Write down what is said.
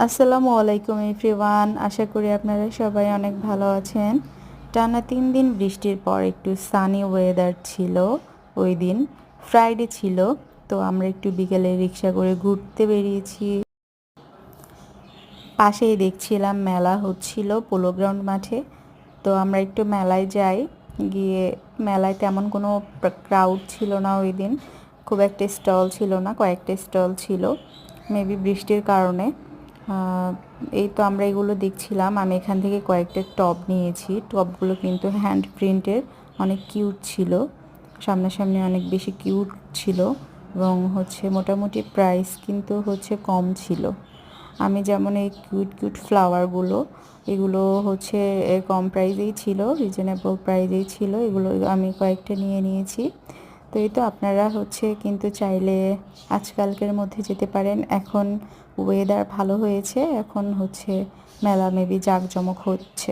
আসসালামু আলাইকুম এভরিওয়ান, আশা করি আপনারা সবাই অনেক ভালো আছেন। টানা 3 দিন বৃষ্টির পর একটু সানি ওয়েদার ছিল। ওই দিন ফ্রাইডে ছিল, তো আমরা একটু বিকেলে রিক্সা করে ঘুরতে বেরিয়েছি। পাশেই দেখছিলাম মেলা হচ্ছিল পোলো গ্রাউন্ড মাঠে, তো আমরা একটু মেলায় যাই। গিয়ে মেলায় তেমন কোনো ক্রাউড ছিল না ওই দিন, খুব একটা স্টল ছিল না, কয়েকটা স্টল ছিল মেবি বৃষ্টির কারণে। এই তো আমরা এগুলো দেখছিলাম। আমি এখান থেকে কয়েকটা টব নিয়েছি। টবগুলো কিন্তু হ্যান্ড প্রিন্টের, অনেক কিউট ছিল, সামনাসামনি অনেক বেশি কিউট ছিল এবং মোটামুটি প্রাইস কিন্তু কম ছিল। আমি যেমন এই কিউট কিউট ফ্লাওয়ারগুলো, এগুলো কম প্রাইসেই ছিল, রিজনেবল প্রাইসেই ছিল, এগুলো আমি কয়েকটা নিয়ে নিয়েছি। তো এই তো আপনারা কিন্তু চাইলে আজকালকের মধ্যে যেতে পারেন। এখন ওয়েদার ভালো হয়েছে, এখন মেলা মেবি জাঁকজমক হচ্ছে।